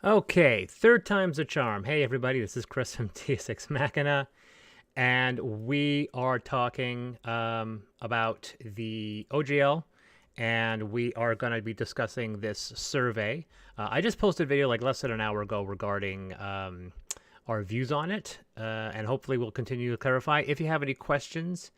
Okay, third time's a charm. Hey everybody, this is Chris from T6 Machina, and we are talking about the OGL, and we are going to be discussing this survey. I just posted a video like less than an hour ago regarding our views on it, and hopefully we'll continue to clarify. If you have any questions,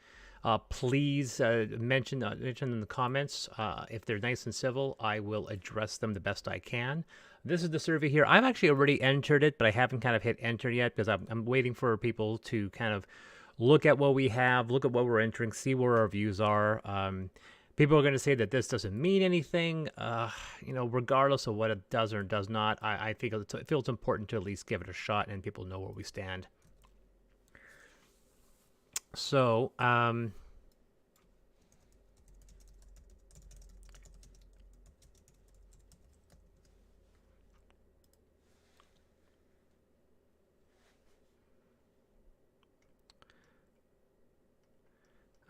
please mention in the comments. If they're nice and civil, I will address them the best I can. This is the survey here. I've actually already entered it, but I haven't kind of hit enter yet because I'm waiting for people to kind of look at what we have, look at what we're entering, see where our views are. People are going to say that this doesn't mean anything, regardless of what it does or does not. I think it feels important to at least give it a shot and people know where we stand. So,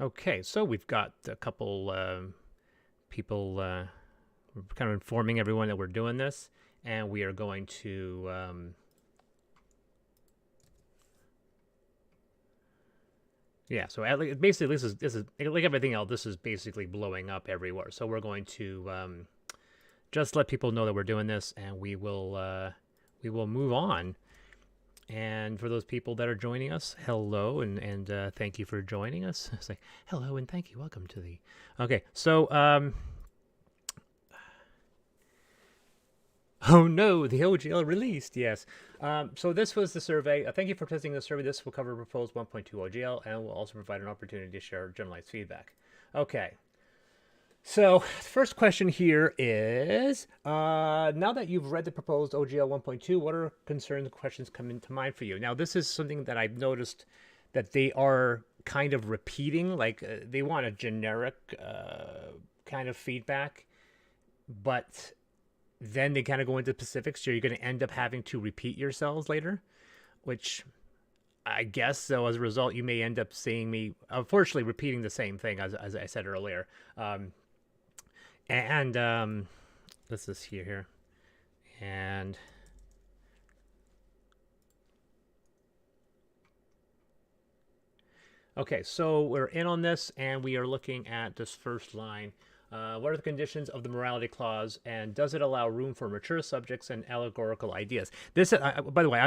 okay, so we've got a couple people kind of informing everyone that we're doing this, and we are going to yeah. So basically, this is like everything else. This is basically blowing up everywhere. So we're going to just let people know that we're doing this, and we will move on. And for those people that are joining us, hello and thank you for joining us. It's like hello and thank you. Welcome to the. Okay, so oh no, the OGL released. Yes. So this was the survey. Thank you for testing the survey. This will cover proposed 1.2 OGL and will also provide an opportunity to share generalized feedback. Okay. So the first question here is, now that you've read the proposed OGL 1.2, what are concerns and questions come into mind for you? Now, this is something that I've noticed that they are kind of repeating, like they want a generic kind of feedback, but then they kind of go into specifics, so you're going to end up having to repeat yourselves later, which I guess so. As a result, you may end up seeing me, unfortunately, repeating the same thing as I said earlier. And let's just see here. And okay, so we're in on this, and we are looking at this first line. What are the conditions of the morality clause, and does it allow room for mature subjects and allegorical ideas? This, by the way,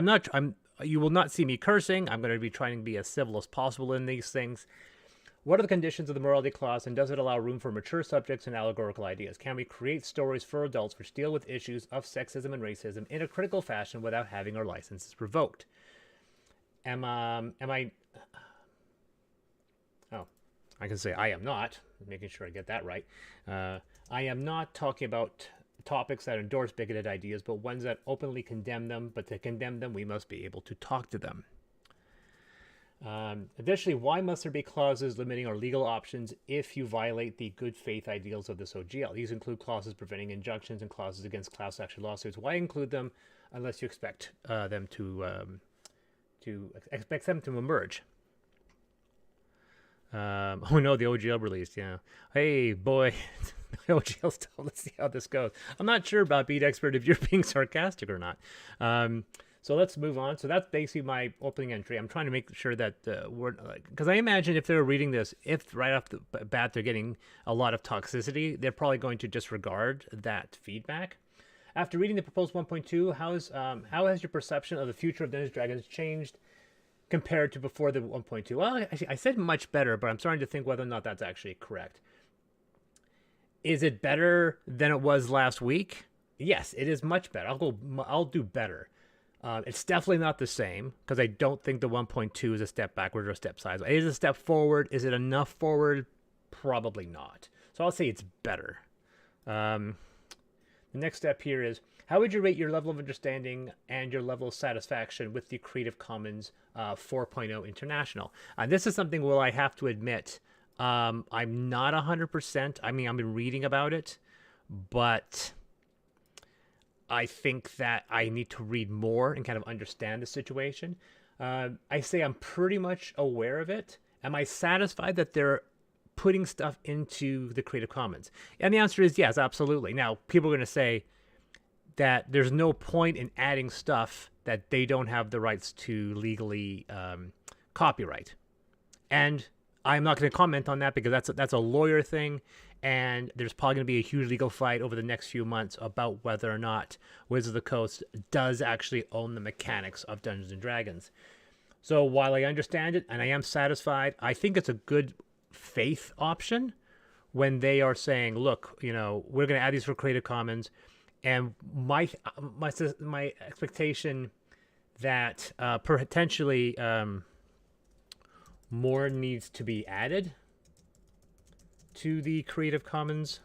you will not see me cursing. I'm going to be trying to be as civil as possible in these things. What are the conditions of the morality clause, and does it allow room for mature subjects and allegorical ideas? Can we create stories for adults which deal with issues of sexism and racism in a critical fashion without having our licenses revoked? Am I? Oh, I can say I am not. Making sure I get that right. I am not talking about topics that endorse bigoted ideas, but ones that openly condemn them. But to condemn them, we must be able to talk to them. Additionally, why must there be clauses limiting our legal options if you violate the good faith ideals of this OGL? These include clauses preventing injunctions and clauses against class action lawsuits. Why include them unless you expect them to emerge? Oh no, the OGL released. Yeah. Hey boy, the OGL still. Let's see how this goes. I'm not sure about Beat Expert if you're being sarcastic or not. So let's move on. So that's basically my opening entry. I'm trying to make sure that we're, because I imagine if they're reading this, if right off the bat they're getting a lot of toxicity, they're probably going to disregard that feedback. After reading the proposed 1.2, how has your perception of the future of Dungeons & Dragons changed compared to before the 1.2? Well, I said much better, but I'm starting to think whether or not that's actually correct. Is it better than it was last week? Yes, it is much better. I'll do better. It's definitely not the same because I don't think the 1.2 is a step backward or a step sideways. It is a step forward. Is it enough forward? Probably not. So I'll say it's better. The next step here is, how would you rate your level of understanding and your level of satisfaction with the Creative Commons 4.0 International? This is something where I have to admit I'm not 100%. I mean, I've been reading about it, but I think that I need to read more and kind of understand the situation. I say I'm pretty much aware of it. Am I satisfied that they're putting stuff into the Creative Commons? And the answer is yes, absolutely. Now, people are going to say that there's no point in adding stuff that they don't have the rights to legally copyright. And I'm not going to comment on that because that's a lawyer thing, and there's probably going to be a huge legal fight over the next few months about whether or not Wizards of the Coast does actually own the mechanics of Dungeons and Dragons. So while I understand it and I am satisfied, I think it's a good faith option when they are saying, look, we're going to add these for Creative Commons, and my expectation that potentially more needs to be added to the Creative Commons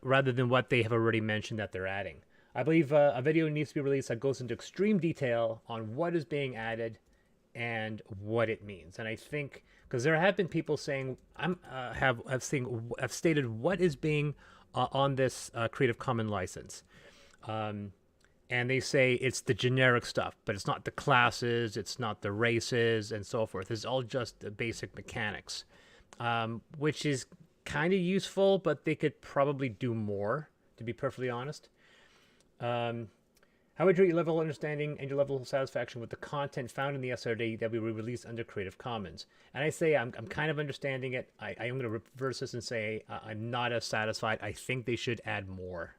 rather than what they have already mentioned that they're adding. I believe a video needs to be released that goes into extreme detail on what is being added and what it means. And I think, because there have been people saying, have stated what is being on this Creative Commons license. And they say it's the generic stuff, but it's not the classes, it's not the races, and so forth. It's all just the basic mechanics, which is kind of useful, but they could probably do more, to be perfectly honest. How would you rate your level of understanding and your level of satisfaction with the content found in the SRD that we will release under Creative Commons? And I say I'm kind of understanding it. I am going to reverse this and say I'm not as satisfied. I think they should add more.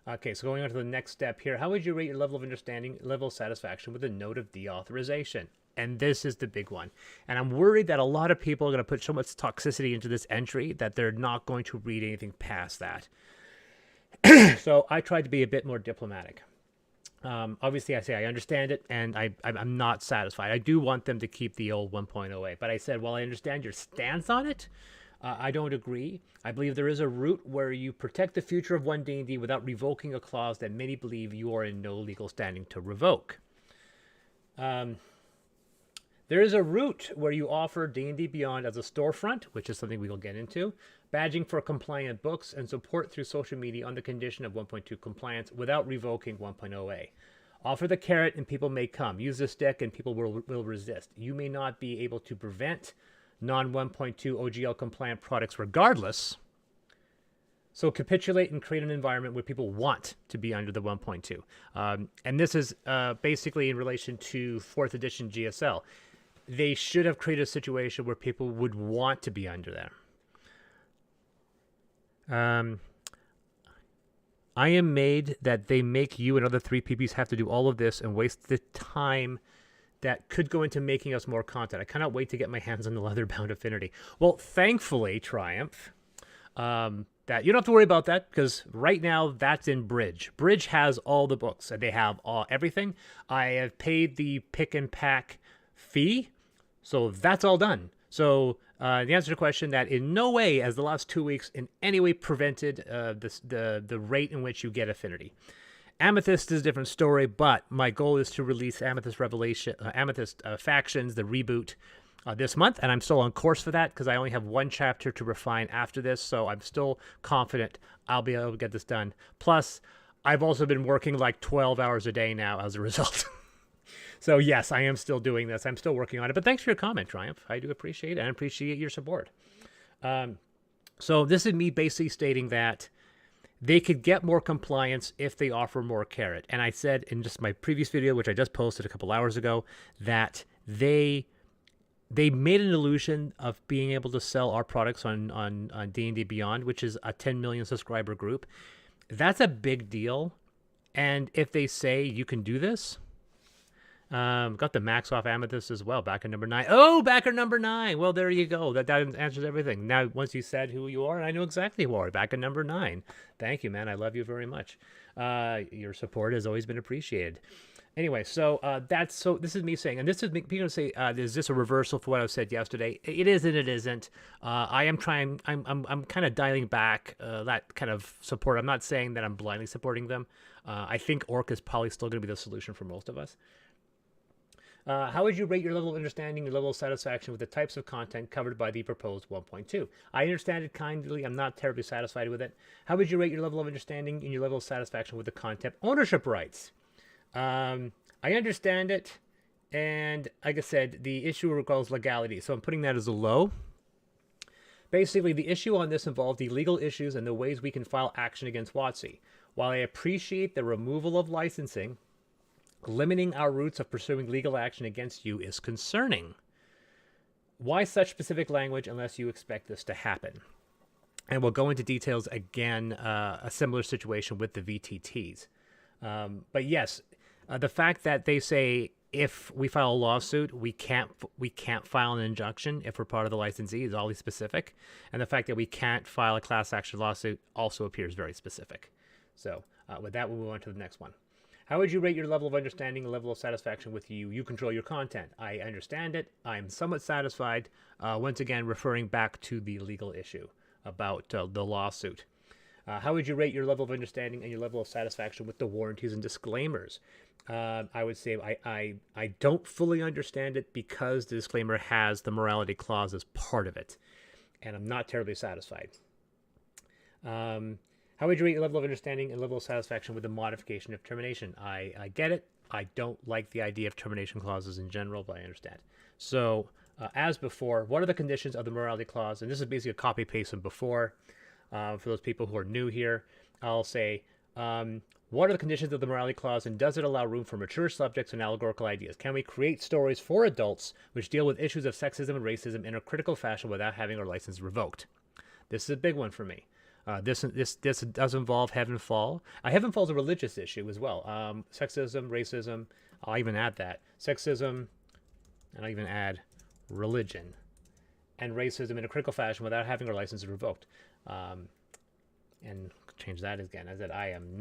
Okay, so going on to the next step here. How would you rate your level of understanding, level of satisfaction with the note of deauthorization? And this is the big one. And I'm worried that a lot of people are going to put so much toxicity into this entry that they're not going to read anything past that. So I tried to be a bit more diplomatic. Obviously, I say I understand it, and I'm not satisfied. I do want them to keep the old 1.08. But I said, well, I understand your stance on it. I don't agree. I believe there is a route where you protect the future of one D&D without revoking a clause that many believe you are in no legal standing to revoke. There is a route where you offer D&D Beyond as a storefront, which is something we will get into, badging for compliant books, and support through social media on the condition of 1.2 compliance without revoking 1.0a. Offer the carrot and people may come. Use the stick and people will resist. You may not be able to prevent non-1.2 OGL compliant products regardless. So capitulate and create an environment where people want to be under the 1.2. And this is basically in relation to 4th edition GSL. They should have created a situation where people would want to be under there. I am made that they make you and other 3PPs have to do all of this and waste the time that could go into making us more content. I cannot wait to get my hands on the Leatherbound Affinity. Well, thankfully, Triumph, that you don't have to worry about that because right now that's in Bridge. Bridge has all the books and they have everything. I have paid the pick and pack fee, so that's all done. So the answer to the question that in no way has the last 2 weeks in any way prevented the rate in which you get Affinity. Amethyst is a different story, but my goal is to release Amethyst Revelation, Amethyst Factions, the reboot, this month, and I'm still on course for that because I only have one chapter to refine after this, so I'm still confident I'll be able to get this done. Plus, I've also been working like 12 hours a day now as a result. So yes, I am still doing this. I'm still working on it, but thanks for your comment, Triumph. I do appreciate it and appreciate your support. So this is me basically stating that they could get more compliance if they offer more carrot. And I said in just my previous video, which I just posted a couple hours ago, that they made an illusion of being able to sell our products on D&D Beyond, which is a 10 million subscriber group. That's a big deal. And if they say you can do this, got the max off Amethyst as well, backer number 9. Oh, backer number 9. Well, there you go. That answers everything. Now, once you said who you are, I know exactly who you are. Backer number 9. Thank you, man. I love you very much. Your support has always been appreciated. Anyway, so this is me saying, and this is me going to say, is this a reversal for what I said yesterday? It is and it isn't. I'm kind of dialing back that kind of support. I'm not saying that I'm blindly supporting them. I think Orc is probably still going to be the solution for most of us. How would you rate your level of understanding, your level of satisfaction with the types of content covered by the proposed 1.2? I understand it kindly. I'm not terribly satisfied with it. How would you rate your level of understanding and your level of satisfaction with the content ownership rights? I understand it, and like I said, the issue requires legality, so I'm putting that as a low. Basically, the issue on this involved the legal issues and the ways we can file action against WotC. While I appreciate the removal of licensing, limiting our routes of pursuing legal action against you is concerning. Why such specific language unless you expect this to happen? And we'll go into details again, a similar situation with the VTTs. But yes, the fact that they say if we file a lawsuit, we can't file an injunction if we're part of the licensee is oddly specific. And the fact that we can't file a class action lawsuit also appears very specific. So with that, we'll move on to the next one. How would you rate your level of understanding and level of satisfaction with you control your content? I understand it. I'm somewhat satisfied. Once again, referring back to the legal issue about the lawsuit. How would you rate your level of understanding and your level of satisfaction with the warranties and disclaimers? I would say I don't fully understand it because the disclaimer has the morality clause as part of it, and I'm not terribly satisfied. How would you rate your level of understanding and level of satisfaction with the modification of termination? I get it. I don't like the idea of termination clauses in general, but I understand. So, as before, what are the conditions of the morality clause? And this is basically a copy-paste from before. For those people who are new here, I'll say, what are the conditions of the morality clause, and does it allow room for mature subjects and allegorical ideas? Can we create stories for adults which deal with issues of sexism and racism in a critical fashion without having our license revoked? This is a big one for me. This does involve Heavenfall. Heavenfall is a religious issue as well. Sexism, racism, I'll even add that. Sexism, and I'll even add religion, and racism in a critical fashion without having our license revoked. And change that again. I said I am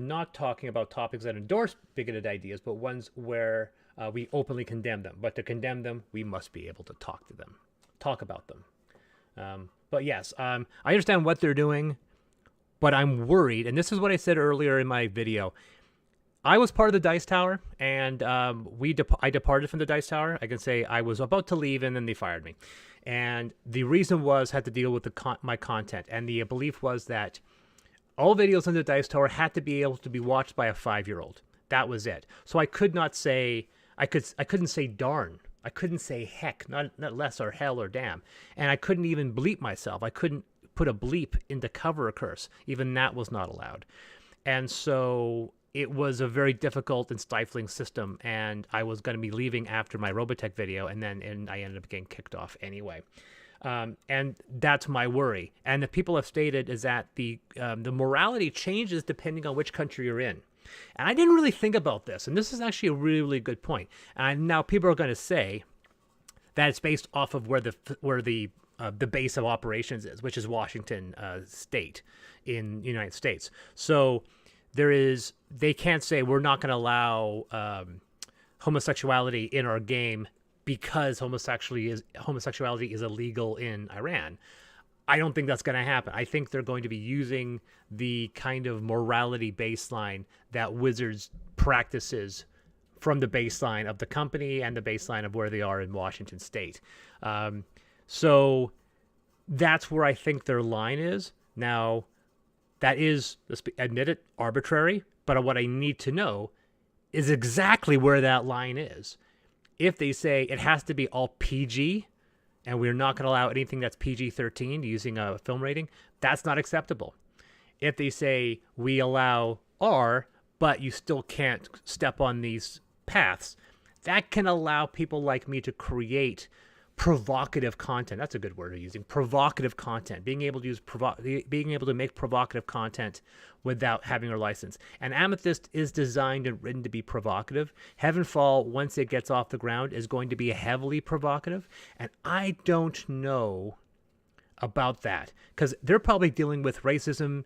not talking about topics that endorse bigoted ideas, but ones where we openly condemn them. But to condemn them, we must be able to talk about them. But yes, I understand what they're doing, but I'm worried. And this is what I said earlier in my video. I was part of the Dice Tower, and I departed from the Dice Tower. I can say I was about to leave, and then they fired me. And the reason had to deal with my content. And the belief was that all videos in the Dice Tower had to be able to be watched by a 5-year-old. That was it. So I could not say, I couldn't say darn. I couldn't say heck, not less or hell or damn. And I couldn't even bleep myself. I couldn't put a bleep in to cover a curse. Even that was not allowed. And so it was a very difficult and stifling system. And I was going to be leaving after my Robotech video, and I ended up getting kicked off anyway. And that's my worry. And the people have stated is that the morality changes depending on which country you're in. And I didn't really think about this, and this is actually a really, really good point. And now people are going to say that it's based off of where the base of operations is, which is Washington State in the United States. So they can't say we're not going to allow homosexuality in our game because homosexuality is illegal in Iran. I don't think that's going to happen. I think they're going to be using the kind of morality baseline that Wizards practices from the baseline of the company and the baseline of where they are in Washington State. So that's where I think their line is. Now, that is, admit it, arbitrary, but what I need to know is exactly where that line is. If they say it has to be all PG, and we're not going to allow anything that's PG-13 using a film rating, that's not acceptable. If they say we allow R, but you still can't step on these paths, that can allow people like me to create provocative content. That's a good word of using. Provocative content. Being able to make provocative content without having a license. And Amethyst is designed and written to be provocative. Heavenfall, once it gets off the ground, is going to be heavily provocative. And I don't know about that because they're probably dealing with racism,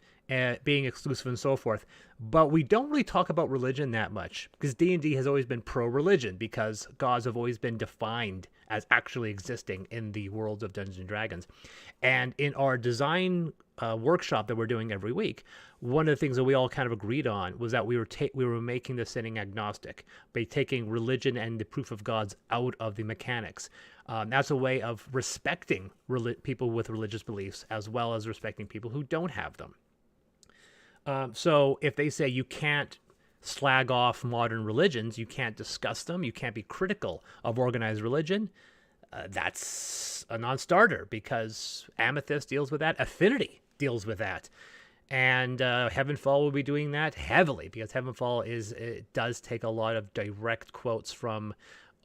being exclusive and so forth. But we don't really talk about religion that much because D&D has always been pro-religion because gods have always been defined as actually existing in the worlds of Dungeons & Dragons. And in our design workshop that we're doing every week, one of the things that we all kind of agreed on was that we were making the setting agnostic by taking religion and the proof of gods out of the mechanics. That's a way of respecting people with religious beliefs as well as respecting people who don't have them. So if they say you can't slag off modern religions, you can't discuss them, you can't be critical of organized religion, that's a non-starter because Amethyst deals with that. Affinity deals with that. And Heavenfall will be doing that heavily because Heavenfall it does take a lot of direct quotes from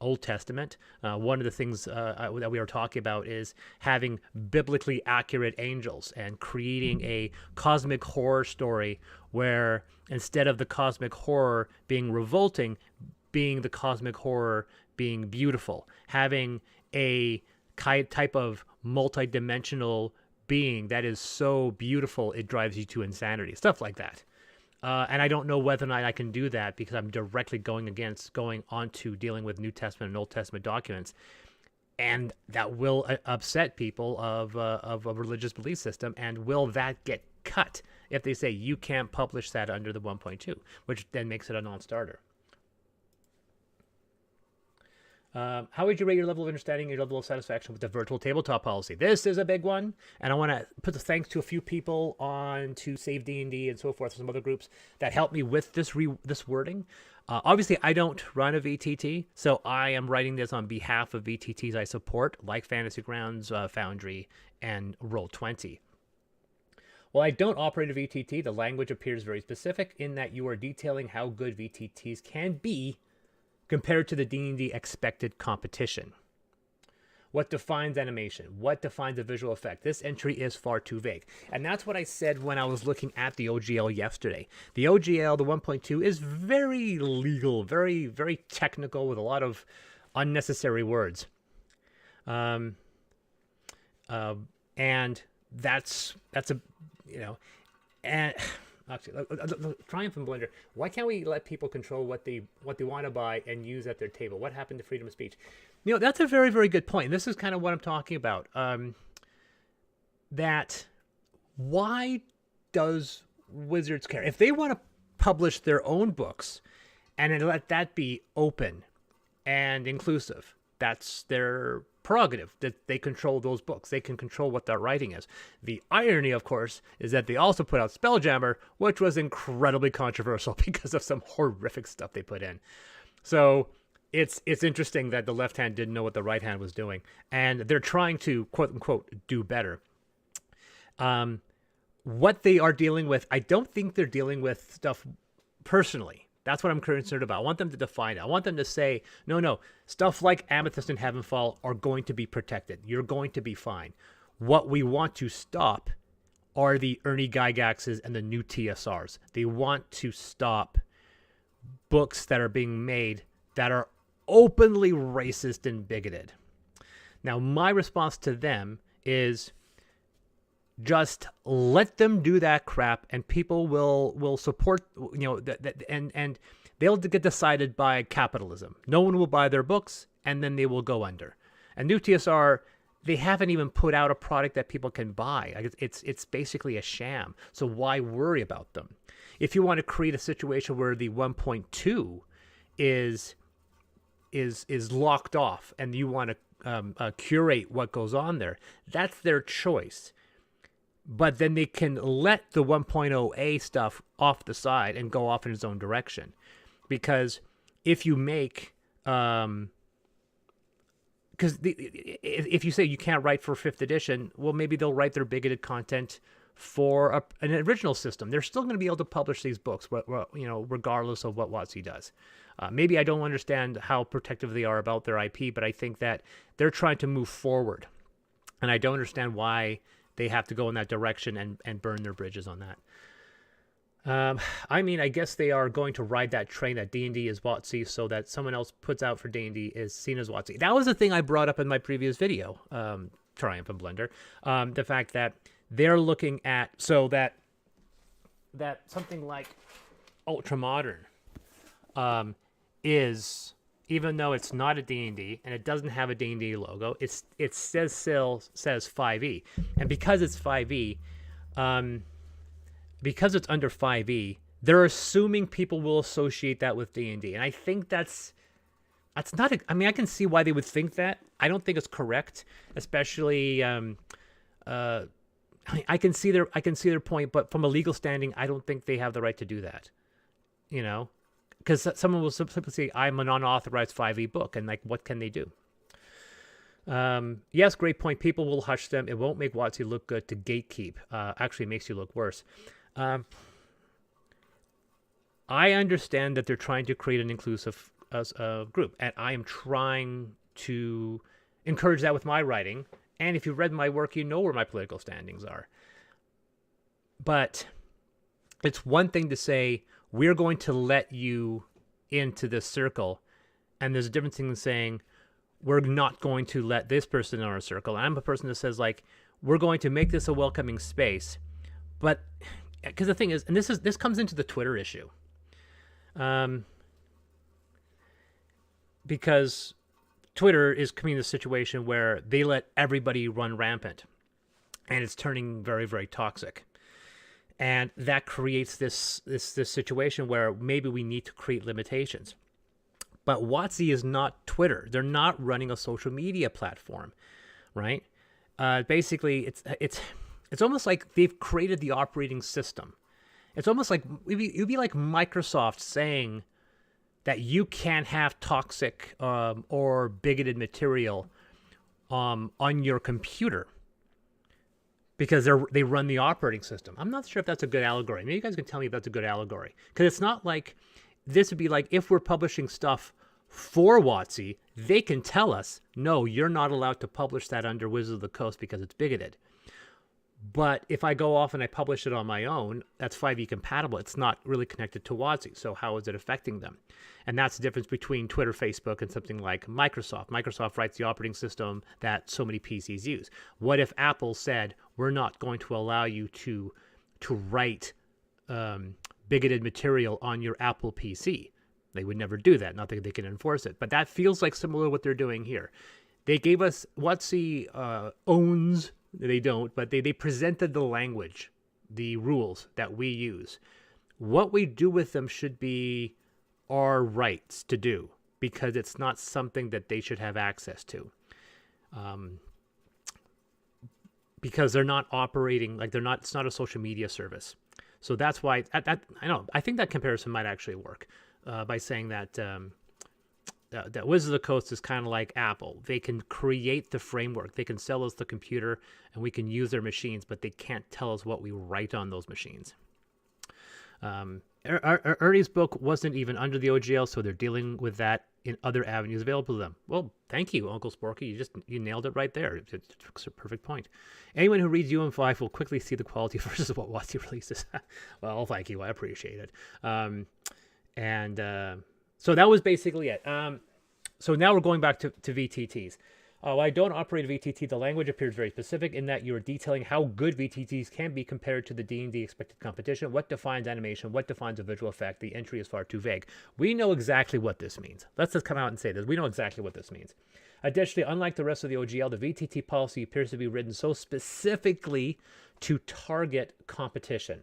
Old Testament. One of the things that we were talking about is having biblically accurate angels and creating a cosmic horror story where instead of the cosmic horror being revolting, being the cosmic horror being beautiful, having a type of multi-dimensional being that is so beautiful it drives you to insanity, stuff like that. And I don't know whether or not I can do that because I'm directly going on to dealing with New Testament and Old Testament documents, and that will upset people of a religious belief system. And will that get cut if they say you can't publish that under the 1.2, which then makes it a non-starter? How would you rate your level of understanding, your level of satisfaction with the virtual tabletop policy? This is a big one, and I want to put the thanks to a few people on to Save D&D and so forth, some other groups that helped me with this wording. Obviously, I don't run a VTT, so I am writing this on behalf of VTTs I support, like Fantasy Grounds, Foundry, and Roll20. While I don't operate a VTT, the language appears very specific in that you are detailing how good VTTs can be compared to the D&D expected competition. What defines animation? What defines a visual effect? This entry is far too vague. And that's what I said when I was looking at the OGL yesterday. The OGL, the 1.2, is very legal, very, very technical with a lot of unnecessary words. And that's a, and actually, Triumph and Blender. Why can't we let people control what they want to buy and use at their table? What happened to freedom of speech? That's a very, very good point. This is kind of what I'm talking about. That why does Wizards care? If they want to publish their own books and let that be open and inclusive, that's their prerogative, that they control those books. They can control what their writing is. The irony, of course, is that they also put out Spelljammer, which was incredibly controversial because of some horrific stuff they put in. So it's interesting that the left hand didn't know what the right hand was doing, and they're trying to, quote unquote, do better. What they are dealing with, I don't think they're dealing with stuff personally. That's what I'm concerned about. I want them to define it. I want them to say, no, stuff like Amethyst and Heavenfall are going to be protected. You're going to be fine. What we want to stop are the Ernie Gygaxes and the new TSRs. They want to stop books that are being made that are openly racist and bigoted. Now, my response to them is just let them do that crap, and people will support, and they'll get decided by capitalism. No one will buy their books, and then they will go under. And New TSR, they haven't even put out a product that people can buy. It's basically a sham. So why worry about them? If you want to create a situation where the 1.2 is locked off, and you want to curate what goes on there, that's their choice. But then they can let the 1.0A stuff off the side and go off in its own direction. Because if you make, if you say you can't write for 5th edition, well, maybe they'll write their bigoted content for an original system. They're still going to be able to publish these books, regardless of what WotC does. Maybe I don't understand how protective they are about their IP, but I think that they're trying to move forward. And I don't understand why they have to go in that direction and burn their bridges on that. I guess they are going to ride that train that D&D is WotC, so that someone else puts out for D&D is seen as WotC. That was the thing I brought up in my previous video, Triumph and Blender. The fact that they're looking at, so that something like Ultramodern is, even though it's not a D&D and it doesn't have a D&D logo, it says 5e. And because it's 5e, because it's under 5e, they're assuming people will associate that with D&D. And I think that's not, I can see why they would think that. I don't think it's correct, especially, I can see their point, but from a legal standing, I don't think they have the right to do that, because someone will simply say, I'm an unauthorized 5e book, and what can they do? Yes, great point. People will hush them. It won't make WotC look good to gatekeep. Actually, it makes you look worse. I understand that they're trying to create an inclusive group, and I am trying to encourage that with my writing. And if you've read my work, you know where my political standings are. But it's one thing to say, we're going to let you into this circle, and there's a difference in saying, we're not going to let this person in our circle. And I'm a person that says, like, we're going to make this a welcoming space. But because the thing is, and this comes into the Twitter issue. Because Twitter is coming in a situation where they let everybody run rampant, and it's turning very, very toxic. And that creates this situation where maybe we need to create limitations. But WotC is not Twitter. They're not running a social media platform, right? Basically, it's almost like they've created the operating system. It's almost like it'd be like Microsoft saying that you can't have toxic or bigoted material on your computer because they run the operating system. I'm not sure if that's a good allegory. Maybe you guys can tell me if that's a good allegory. Because it's not like, this would be like if we're publishing stuff for WotC, they can tell us, no, you're not allowed to publish that under Wizards of the Coast because it's bigoted. But if I go off and I publish it on my own, that's 5e compatible. It's not really connected to WotC. So how is it affecting them? And that's the difference between Twitter, Facebook, and something like Microsoft. Microsoft writes the operating system that so many PCs use. What if Apple said, we're not going to allow you to write bigoted material on your Apple PC? They would never do that. Not that they can enforce it. But that feels like similar to what they're doing here. They gave us, WotC owns, they don't, but they presented the language, the rules that we use. What we do with them should be our rights to do, because it's not something that they should have access to. Because they're not operating, like it's not a social media service. So that's why, I think that comparison might actually work by saying that that Wizards of the Coast is kind of like Apple. They can create the framework. They can sell us the computer, and we can use their machines, but they can't tell us what we write on those machines. Ernie's book wasn't even under the OGL, so they're dealing with that in other avenues available to them. Well, thank you, Uncle Sporky. You nailed it right there. It's a perfect point. Anyone who reads UM5 will quickly see the quality versus what WotC releases. Well, thank you. I appreciate it. So that was basically it. So now we're going back to VTTs. While I don't operate a VTT, the language appears very specific in that you're detailing how good VTTs can be compared to the D&D expected competition. What defines animation? What defines a visual effect? The entry is far too vague. We know exactly what this means. Let's just come out and say this. We know exactly what this means. Additionally, unlike the rest of the OGL, the VTT policy appears to be written so specifically to target competition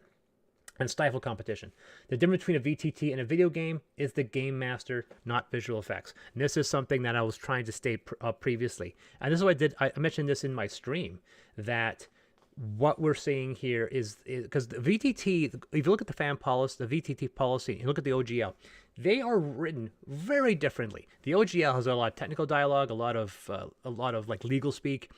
and stifle competition. The difference between a VTT and a video game is the game master, not visual effects. And this is something that I was trying to state previously. And this is what I did. I mentioned this in my stream, that what we're seeing here is because the VTT, if you look at the fan policy, the VTT policy, and look at the OGL, they are written very differently. The OGL has a lot of technical dialogue, a lot of like legal speak,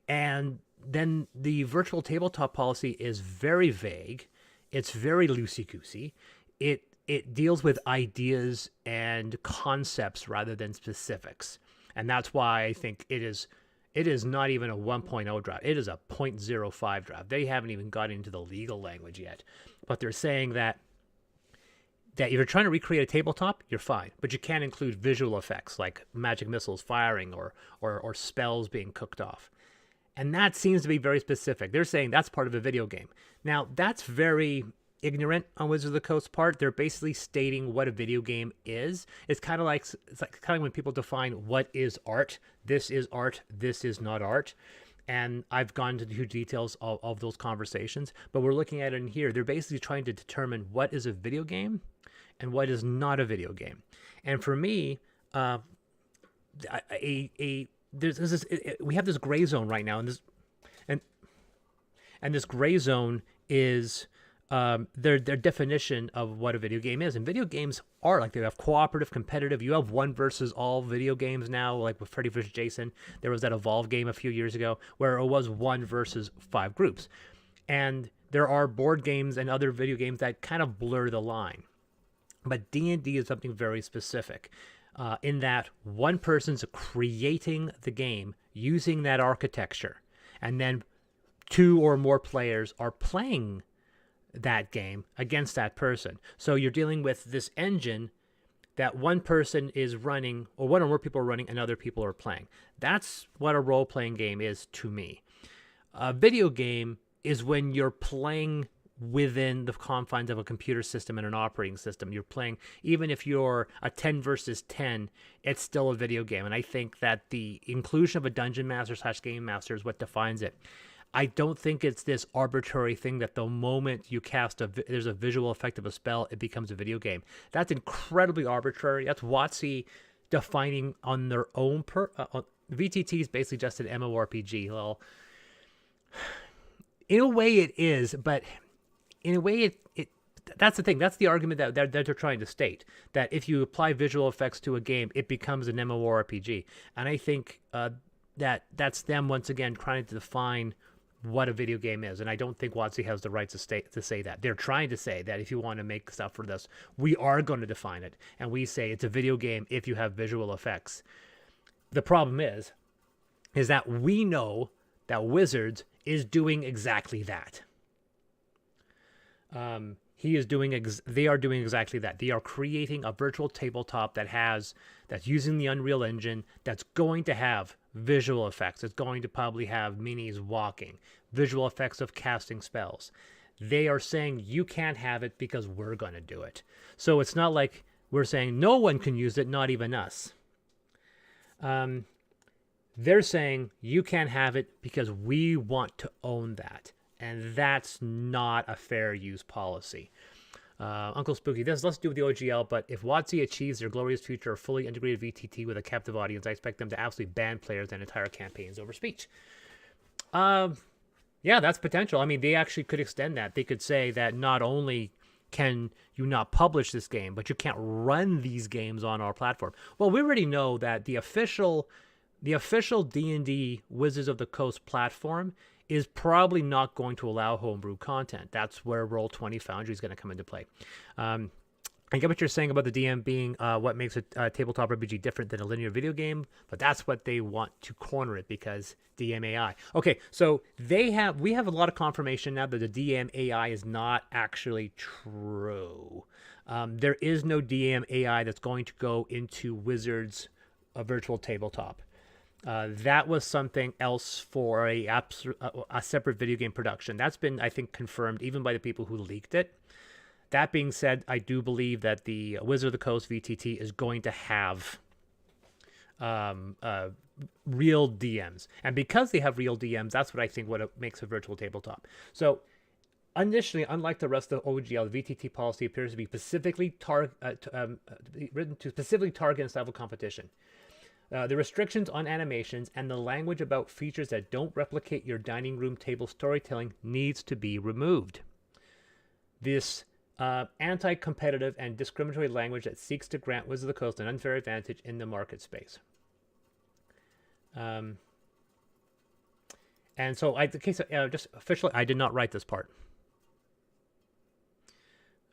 and then the virtual tabletop policy is very vague. It's very loosey-goosey. It deals with ideas and concepts rather than specifics. And that's why I think it is not even a 1.0 draft. It is a 0.05 draft. They haven't even got into the legal language yet. But they're saying that if you're trying to recreate a tabletop, you're fine. But you can't include visual effects like magic missiles firing or spells being cooked off. And that seems to be very specific. They're saying that's part of a video game. Now, that's very ignorant on Wizards of the Coast's part. They're basically stating what a video game is. It's kind of like when people define what is art. This is art. This is not art. And I've gone into the huge details of those conversations. But we're looking at it in here. They're basically trying to determine what is a video game and what is not a video game. And for me, we have this gray zone right now, and this gray zone is their definition of what a video game is. And video games are like, they have cooperative, competitive. You have one versus all video games now, like with Freddy vs. Jason. There was that Evolve game a few years ago where it was one versus five groups. And there are board games and other video games that kind of blur the line. But D&D is something very specific in that one person's creating the game using that architecture, and then two or more players are playing that game against that person. So you're dealing with this engine that one person is running, or one or more people are running, and other people are playing. That's what a role-playing game is to me. A video game is when you're playing within the confines of a computer system and an operating system. You're playing, even if you're a 10 versus 10, it's still a video game. And I think that the inclusion of a dungeon master / game master is what defines it. I don't think it's this arbitrary thing that the moment you cast there's a visual effect of a spell, it becomes a video game. That's incredibly arbitrary. That's WotC defining on their own. VTT is basically just an MMORPG. Well, in a way it is, but in a way it that's the thing. That's the argument that they're trying to state, that if you apply visual effects to a game, it becomes an MMORPG. And I think that's them once again trying to define what a video game is. And I don't think WotC has the right to say that. They're trying to say that if you want to make stuff for this, we are going to define it. And we say it's a video game if you have visual effects. The problem is that we know that Wizards is doing exactly that. They are doing exactly that. They are creating a virtual tabletop that's using the Unreal Engine, that's going to have visual effects. It's going to probably have minis walking, visual effects of casting spells. They are saying you can't have it because we're going to do it. So it's not like we're saying no one can use it, not even us. They're saying you can't have it because we want to own that. And that's not a fair use policy. Uncle Spooky, this let's do with the OGL, but if WotC achieves their glorious future of fully integrated VTT with a captive audience, I expect them to absolutely ban players and entire campaigns over speech. Yeah, that's potential. I mean, they actually could extend that. They could say that not only can you not publish this game, but you can't run these games on our platform. Well, we already know that the official D&D Wizards of the Coast platform is probably not going to allow homebrew content. That's where Roll20 Foundry is going to come into play. I get what you're saying about the DM being what makes a tabletop RPG different than a linear video game, but that's what they want to corner it because DM AI. Okay, so we have a lot of confirmation now that the DM AI is not actually true. There is no DM AI that's going to go into Wizards virtual tabletop. That was something else for a separate video game production. That's been, I think, confirmed even by the people who leaked it. That being said, I do believe that the Wizard of the Coast VTT is going to have real DMs. And because they have real DMs, that's what I think makes a virtual tabletop. So initially, unlike the rest of OGL, the VTT policy appears to be specifically written to specifically target and style competition. The restrictions on animations and the language about features that don't replicate your dining room table storytelling needs to be removed. This anti-competitive and discriminatory language that seeks to grant Wizards of the Coast an unfair advantage in the market space. And so, just officially, I did not write this part.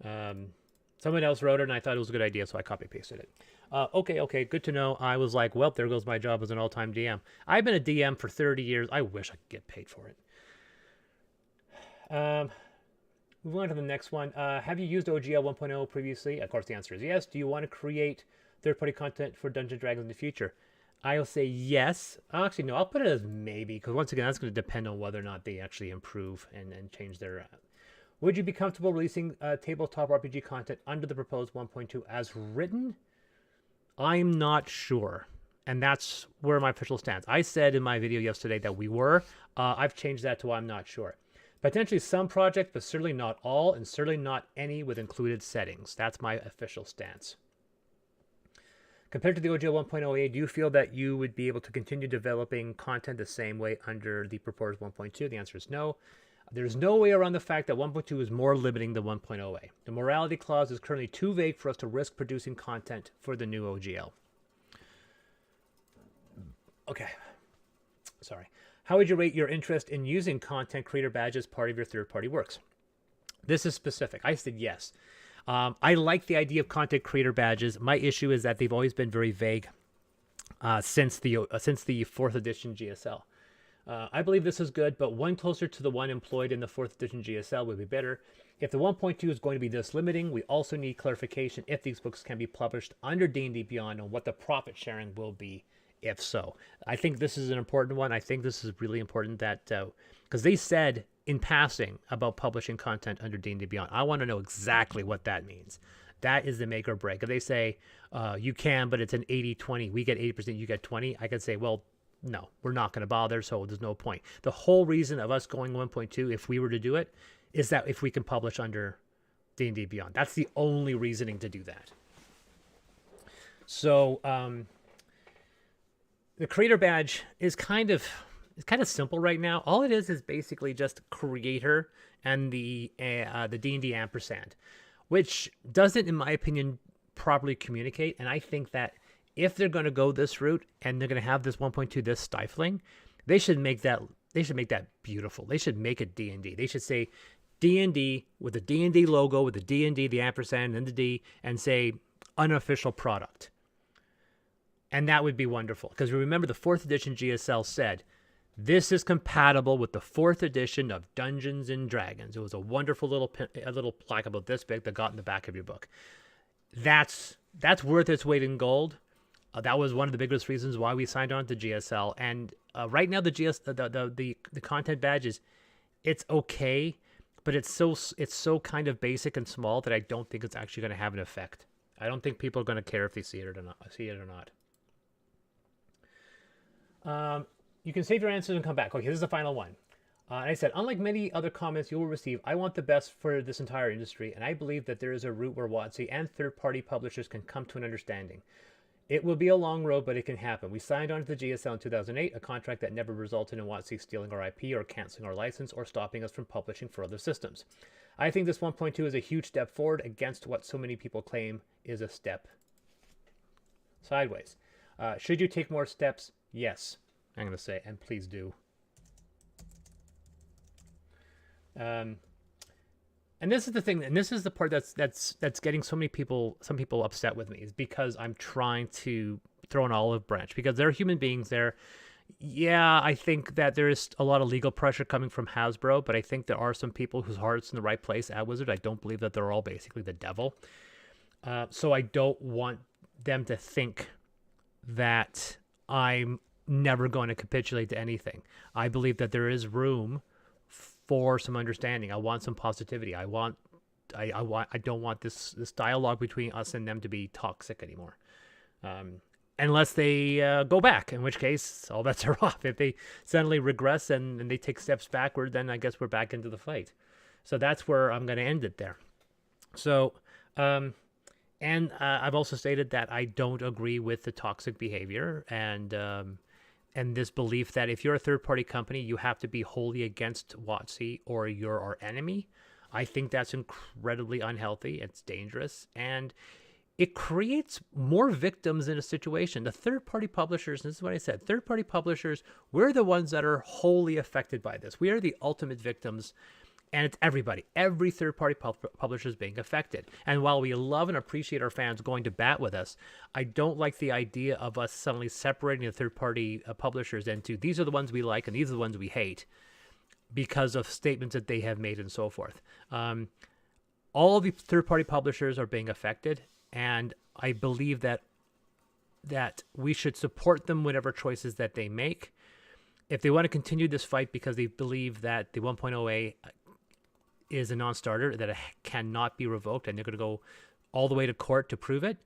Someone else wrote it, and I thought it was a good idea, so I copy-pasted it. Okay, good to know. I was like, well, there goes my job as an all-time DM. I've been a DM for 30 years. I wish I could get paid for it. Moving on to the next one. Have you used OGL 1.0 previously? Of course, the answer is yes. Do you want to create third-party content for Dungeons & Dragons in the future? I'll say yes. Actually, no, I'll put it as maybe, because once again, that's going to depend on whether or not they actually improve and change their... Would you be comfortable releasing tabletop RPG content under the proposed 1.2 as written? I'm not sure. And that's where my official stance. I said in my video yesterday that we were. I've changed that to I'm not sure. Potentially some projects, but certainly not all, and certainly not any with included settings. That's my official stance. Compared to the OGL 1.0A, do you feel that you would be able to continue developing content the same way under the proposed 1.2? The answer is no. There's no way around the fact that 1.2 is more limiting than 1.0a. The morality clause is currently too vague for us to risk producing content for the new OGL. Okay. Sorry. How would you rate your interest in using content creator badges as part of your third-party works? This is specific. I said yes. I like the idea of content creator badges. My issue is that they've always been very vague since the 4th edition GSL. I believe this is good, but one closer to the one employed in the 4th edition GSL would be better. If the 1.2 is going to be this limiting, we also need clarification if these books can be published under D&D Beyond and what the profit sharing will be if so. I think this is an important one. I think this is really important that, because they said in passing about publishing content under D&D Beyond. I want to know exactly what that means. That is the make or break. If they say you can, but it's an 80-20, we get 80%, you get 20, I could say, well, no, we're not going to bother, so there's no point. The whole reason of us going 1.2, if we were to do it, is that if we can publish under D&D Beyond. That's the only reasoning to do that. So the creator badge is kind of simple right now. All it is basically just creator and the D&D ampersand, which doesn't, in my opinion, properly communicate. And I think that if they're going to go this route and they're going to have this 1.2 this stifling, they should make that beautiful. They should make it D&D. They should say D&D with the D&D logo, with the D&D, the ampersand, and the D, and say unofficial product. And that would be wonderful. Because remember, the 4th edition GSL said, this is compatible with the 4th edition of Dungeons and Dragons. It was a wonderful little plaque about this big that got in the back of your book. That's worth its weight in gold. That was one of the biggest reasons why we signed on to GSL. And right now, the content badges, it's okay, but it's so kind of basic and small that I don't think it's actually going to have an effect. I don't think people are going to care if they see it or not. You can save your answers and come back. Okay, this is the final one. I said, unlike many other comments you will receive, I want the best for this entire industry, and I believe that there is a route where WotC and third-party publishers can come to an understanding. It will be a long road, but it can happen. We signed on to the GSL in 2008, a contract that never resulted in WotC stealing our IP or canceling our license or stopping us from publishing for other systems. I think this 1.2 is a huge step forward against what so many people claim is a step sideways. Should you take more steps? Yes, I'm going to say, and please do. And this is the thing, and this is the part that's getting some people upset with me, is because I'm trying to throw an olive branch, because they're human beings there. Yeah, I think that there is a lot of legal pressure coming from Hasbro, but I think there are some people whose heart's in the right place at Wizard. I don't believe that they're all basically the devil. So I don't want them to think that I'm never going to capitulate to anything. I believe that there is room for some understanding. I want some positivity. I don't want this dialogue between us and them to be toxic anymore. Unless they go back, in which case all bets are off. If they suddenly regress and they take steps backward, then I guess we're back into the fight. So that's where I'm going to end it there. So, and I've also stated that I don't agree with the toxic behavior and this belief that if you're a third-party company, you have to be wholly against WotC or you're our enemy. I think that's incredibly unhealthy. It's dangerous, and it creates more victims in a situation. The third-party publishers, and this is what I said, third-party publishers, we're the ones that are wholly affected by this. We are the ultimate victims, and it's everybody. Every third-party publisher is being affected. And while we love and appreciate our fans going to bat with us, I don't like the idea of us suddenly separating the third-party publishers into these are the ones we like and these are the ones we hate because of statements that they have made and so forth. All the third-party publishers are being affected, and I believe that we should support them whatever choices that they make. If they want to continue this fight because they believe that the 1.0A is a non-starter, that it cannot be revoked, and they're going to go all the way to court to prove it,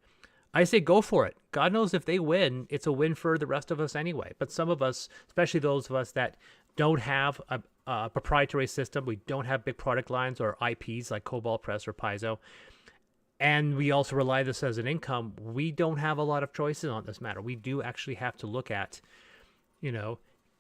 I say go for it. God knows if they win, it's a win for the rest of us anyway. But some of us, especially those of us that don't have a proprietary system, we don't have big product lines or IPs like Cobalt Press or Paizo, and we also rely this as an income, we don't have a lot of choices on this matter. We do actually have to look at,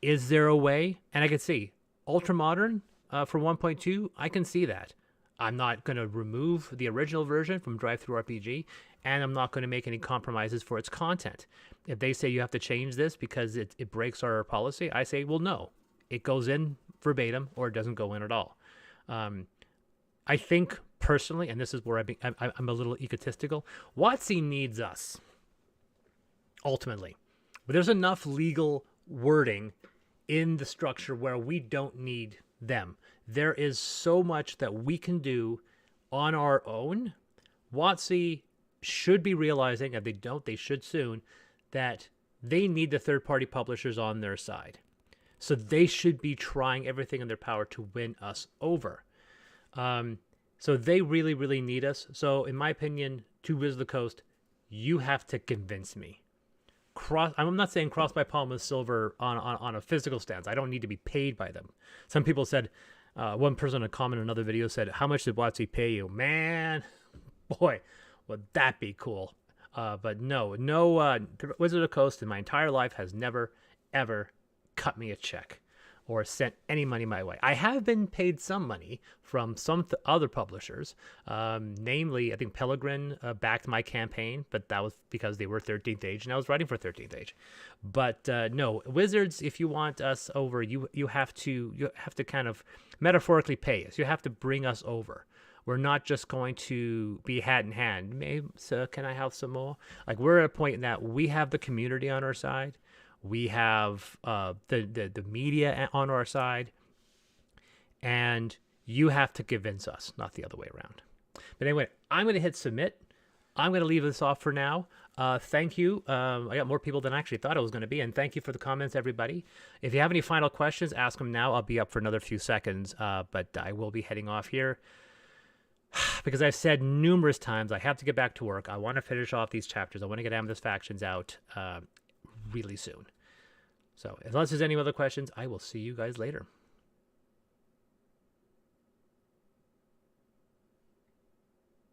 is there a way? And I could see Ultramodern, for 1.2, I can see that. I'm not going to remove the original version from Drive-Thru RPG, and I'm not going to make any compromises for its content. If they say you have to change this because it breaks our policy, I say, well, no. It goes in verbatim or it doesn't go in at all. I think personally, and this is where I'm a little egotistical, WotC needs us, ultimately. But there's enough legal wording in the structure where we don't need them. There is so much that we can do on our own. WotC should be realizing, if they don't, they should soon, that they need the third-party publishers on their side. So they should be trying everything in their power to win us over. So they really, really need us. So in my opinion, to Wizards of the Coast, you have to convince me. I'm not saying cross my palm with silver on a physical stance. I don't need to be paid by them. Some people said, one person in a comment in another video said, how much did WotC pay you? Man, boy, would that be cool. But no, Wizard of the Coast in my entire life has never, ever cut me a check or sent any money my way. I have been paid some money from some other publishers. Namely, I think Pellegrin backed my campaign, but that was because they were 13th Age, and I was writing for 13th Age. But no, Wizards, if you want us over, you have to kind of metaphorically pay us. You have to bring us over. We're not just going to be hat in hand. Maybe, so can I have some more? Like, we're at a point in that we have the community on our side. We have the media on our side, and you have to convince us, not the other way around. But anyway, I'm going to hit submit. I'm going to leave this off for now. Thank you. I got more people than I actually thought I was going to be, and thank you for the comments, everybody. If you have any final questions, ask them now. I'll be up for another few seconds, but I will be heading off here. Because I've said numerous times, I have to get back to work. I want to finish off these chapters. I want to get Amethyst Factions out really soon. So unless there's any other questions, I will see you guys later.